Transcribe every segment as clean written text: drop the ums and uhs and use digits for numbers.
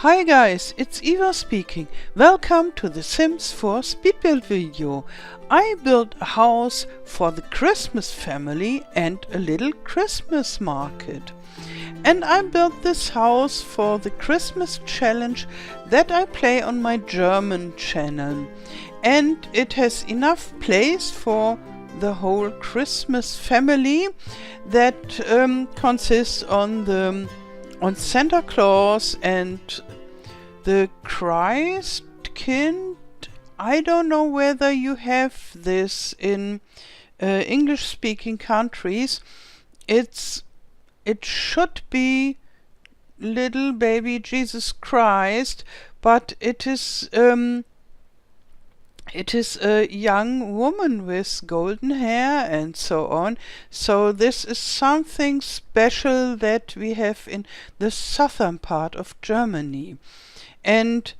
Hi guys, it's Eva speaking. Welcome to the Sims 4 speed build video. I built a house for the Christmas family and a little Christmas market. And I built this house for the Christmas challenge that I play on my German channel. And it has enough place for the whole Christmas family that consists on Santa Claus and the Christkind. I don't know whether you have this in English-speaking countries. It should be little baby Jesus Christ, but it is a young woman with golden hair and so on. So this is something special that we have in the southern part of Germany. And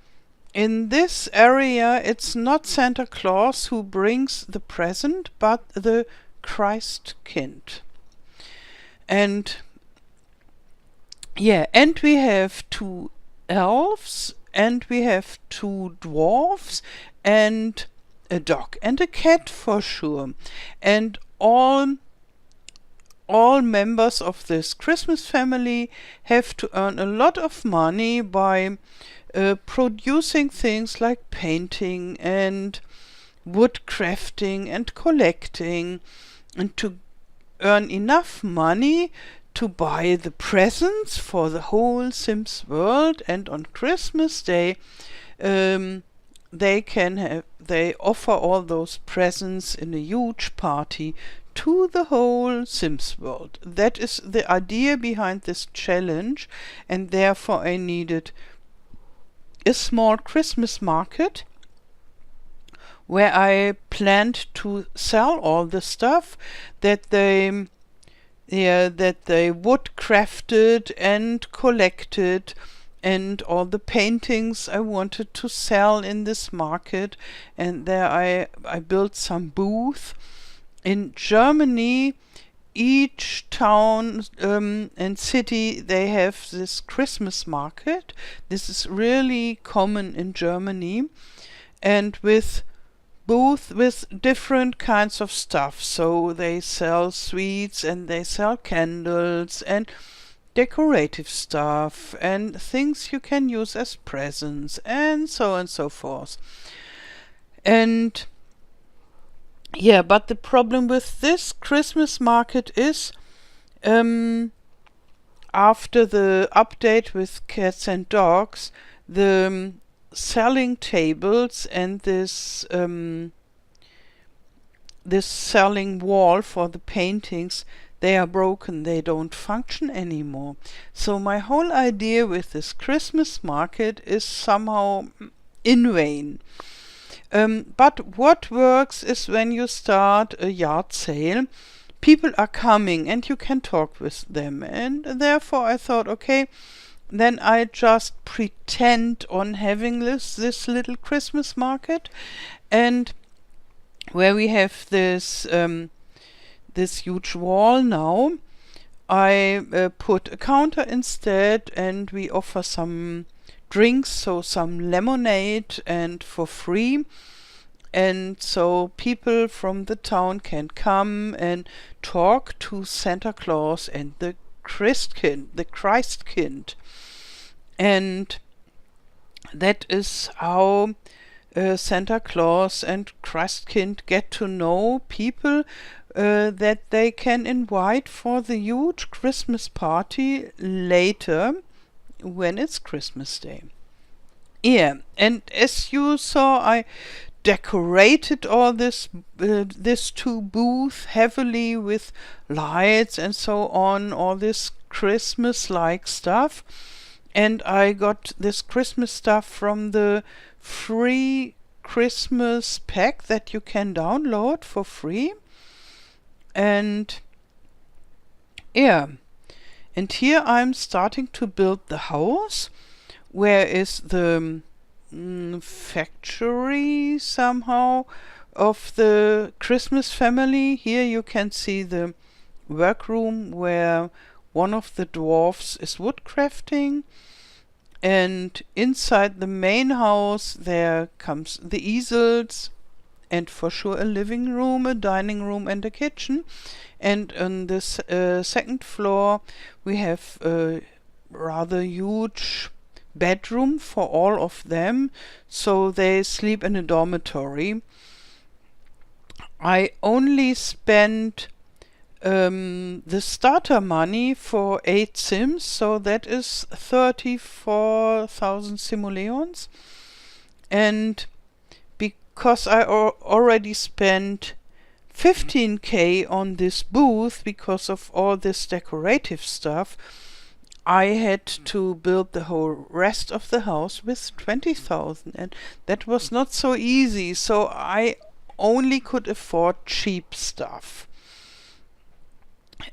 in this area it's not Santa Claus who brings the present, but the Christkind. And and we have two elves, and we have two dwarfs, and a dog and a cat for sure. And all members of this Christmas family have to earn a lot of money by producing things like painting and wood crafting and collecting, and to earn enough money to buy the presents for the whole Sims world. And on Christmas Day they offer all those presents in a huge party to the whole Sims world. That is the idea behind this challenge, and therefore I needed a small Christmas market where I planned to sell all the stuff that they wood crafted and collected, and all the paintings I wanted to sell in this market. And there I built some booth. In Germany, each town and city, they have this Christmas market. This is really common in Germany, and with booth with different kinds of stuff. So they sell sweets, and they sell candles and decorative stuff and things you can use as presents, and so on and so forth. And but the problem with this Christmas market is after the update with Cats and Dogs, the selling tables and this selling wall for the paintings, they are broken. They don't function anymore. So my whole idea with this Christmas market is somehow in vain. But what works is when you start a yard sale, people are coming and you can talk with them. And therefore I thought, okay, then I just pretend on having this little Christmas market, and where we have this huge wall now, I put a counter instead, and we offer some drinks, so some lemonade, and for free. And so people from the town can come and talk to Santa Claus and the Christkind. And that is how Santa Claus and Christkind get to know people that they can invite for the huge Christmas party later when it's Christmas Day. And as you saw, I decorated all this two booth heavily with lights and so on, all this Christmas-like stuff. And I got this Christmas stuff from the free Christmas pack that you can download for free. And and here I'm starting to build the house. Where is the factory somehow of the Christmas family? Here you can see the workroom where one of the dwarfs is woodcrafting, And inside the main house there comes the easels, and for sure a living room, a dining room, and a kitchen. And on this second floor we have a rather huge bedroom for all of them, so they sleep in a dormitory. I only spent the starter money for 8 Sims, so that is 34,000 simoleons. And because I already spent 15k on this booth because of all this decorative stuff, I had to build the whole rest of the house with 20,000, and that was not so easy, so I only could afford cheap stuff.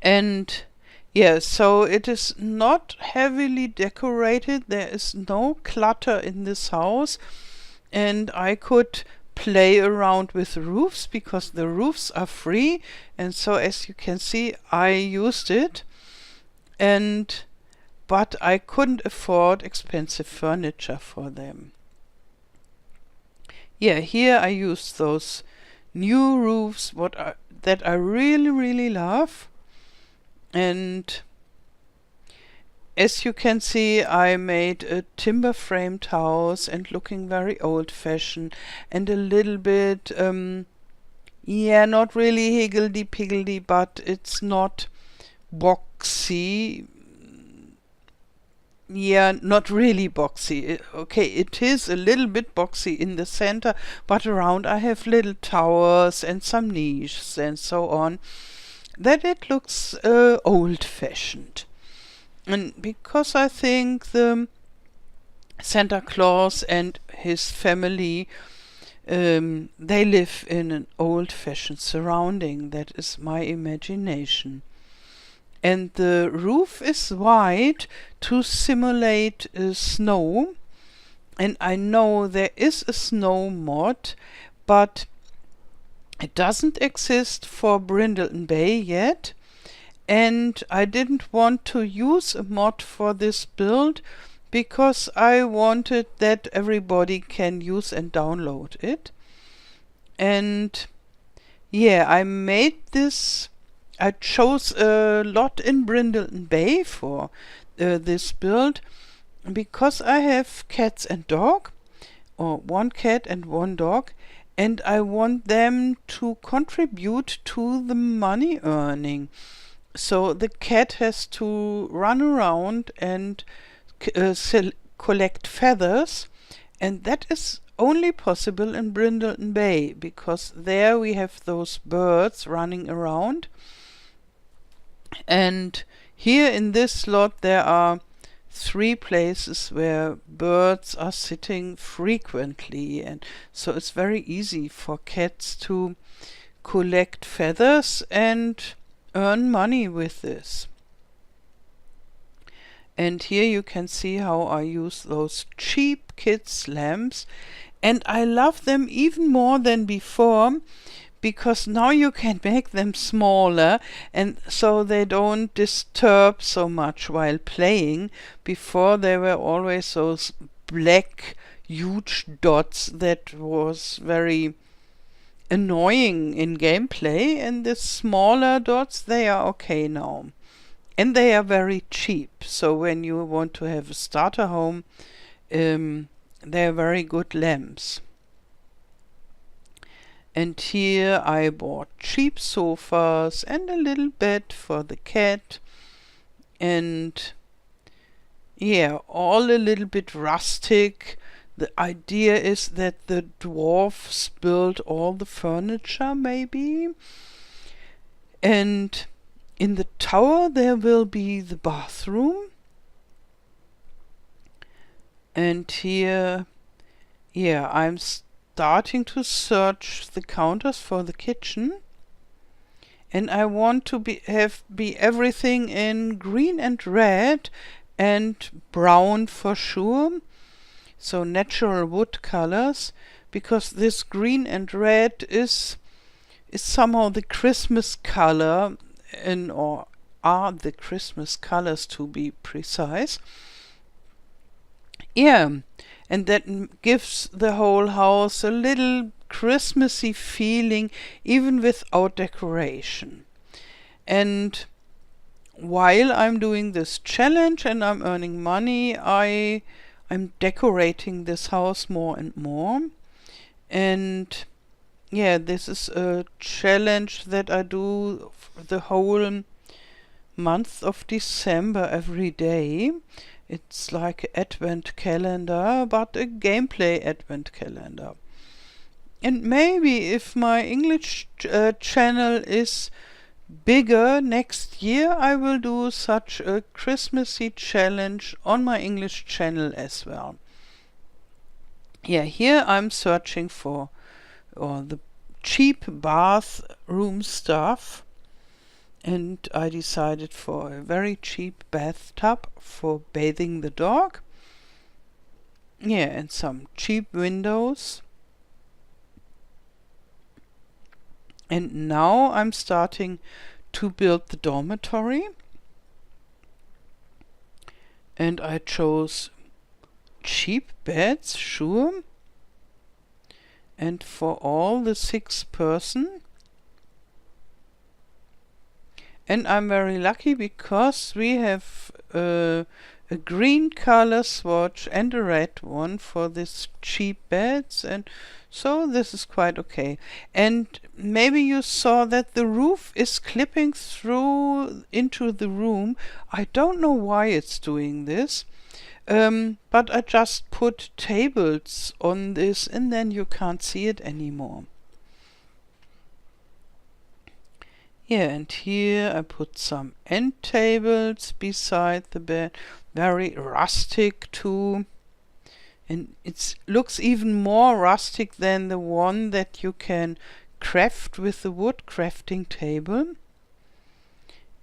And yeah, so it is not heavily decorated, there is no clutter in this house, and I could play around with roofs because the roofs are free, and so as you can see I used it, but I couldn't afford expensive furniture for them. Yeah, here I used those new roofs that I really love. And as you can see, I made a timber framed house and looking very old fashioned and a little bit not really higgledy-piggledy, but it's not boxy. Yeah, not really boxy. Okay, it is a little bit boxy in the center, but around I have little towers and some niches and so on, that it looks old-fashioned. And because I think the Santa Claus and his family, they live in an old-fashioned surrounding, that is my imagination. And the roof is white to simulate snow. And I know there is a snow mod, but it doesn't exist for Brindleton Bay yet. And I didn't want to use a mod for this build because I wanted that everybody can use and download it. And yeah, I chose a lot in Brindleton Bay for this build because I have cats and dog, or one cat and one dog, and I want them to contribute to the money earning. So the cat has to run around and collect feathers, and that is only possible in Brindleton Bay because there we have those birds running around. And here in this lot there are 3 places where birds are sitting frequently, and so it's very easy for cats to collect feathers and earn money with this. And here you can see how I use those cheap kids lamps, and I love them even more than before because now you can make them smaller and so they don't disturb so much while playing. Before they were always those black huge dots that was very annoying in gameplay, and the smaller dots, they are okay now. And they are very cheap, so when you want to have a starter home, they are very good lamps. And here I bought cheap sofas and a little bed for the cat, and yeah, all a little bit rustic. The idea is that the dwarfs build all the furniture, maybe. And in the tower there will be the bathroom. And here, yeah, I'm starting to search the counters for the kitchen. And I want to be everything in green and red and brown for sure. So natural wood colors, because this green and red is somehow the Christmas color, or are the Christmas colors to be precise. Yeah, and that gives the whole house a little Christmassy feeling, even without decoration. And while I'm doing this challenge and I'm earning money, I'm decorating this house more and more. And yeah, this is a challenge that I do the whole month of December every day. It's like an advent calendar, but a gameplay advent calendar. And maybe if my English channel is bigger next year, I will do such a Christmassy challenge on my English channel as well. Yeah, here I'm searching for the cheap bathroom stuff, and I decided for a very cheap bathtub for bathing the dog. Yeah, and some cheap windows. And now I'm starting to build the dormitory. And I chose cheap beds, sure. And for all the 6 person. And I'm very lucky because we have a green color swatch and a red one for this cheap beds, and so this is quite okay. And maybe you saw that the roof is clipping through into the room. I don't know why it's doing this, but I just put tables on this and then you can't see it anymore. Yeah, and here I put some end tables beside the bed, very rustic too. And it looks even more rustic than the one that you can craft with the wood crafting table.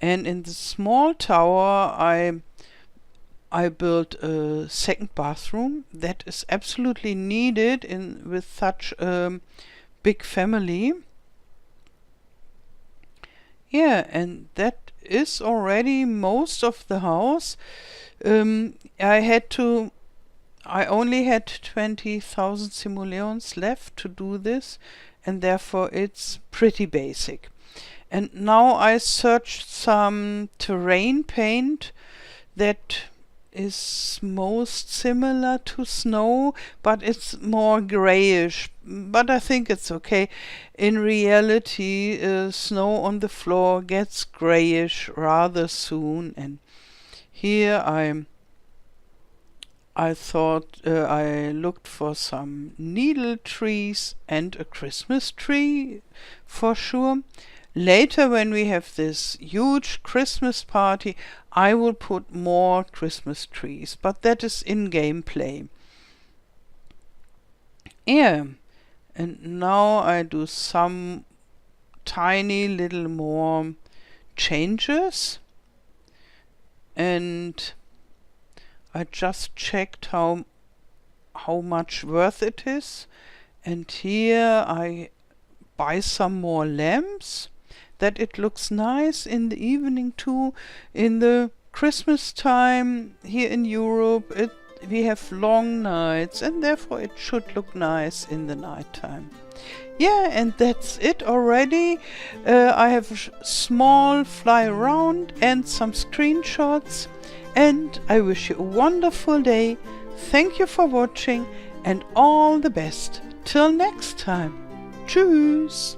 And in the small tower I built a second bathroom that is absolutely needed with such a big family. Yeah, and that is already most of the house. I only had 20,000 simoleons left to do this, and therefore it's pretty basic. And now I searched some terrain paint that is most similar to snow, but it's more grayish. But I think it's okay. In reality, snow on the floor gets grayish rather soon. And here I thought I looked for some needle trees and a Christmas tree for sure. Later, when we have this huge Christmas party, I will put more Christmas trees, but that is in gameplay. Yeah, and now I do some tiny little more changes, and I just checked how much worth it is, and here I buy some more lamps that it looks nice in the evening too. In the Christmas time here in Europe we have long nights, and therefore it should look nice in the night time. Yeah, and that's it already. I have a small fly around and some screenshots, and I wish you a wonderful day. Thank you for watching and all the best. Till next time. Tschüss.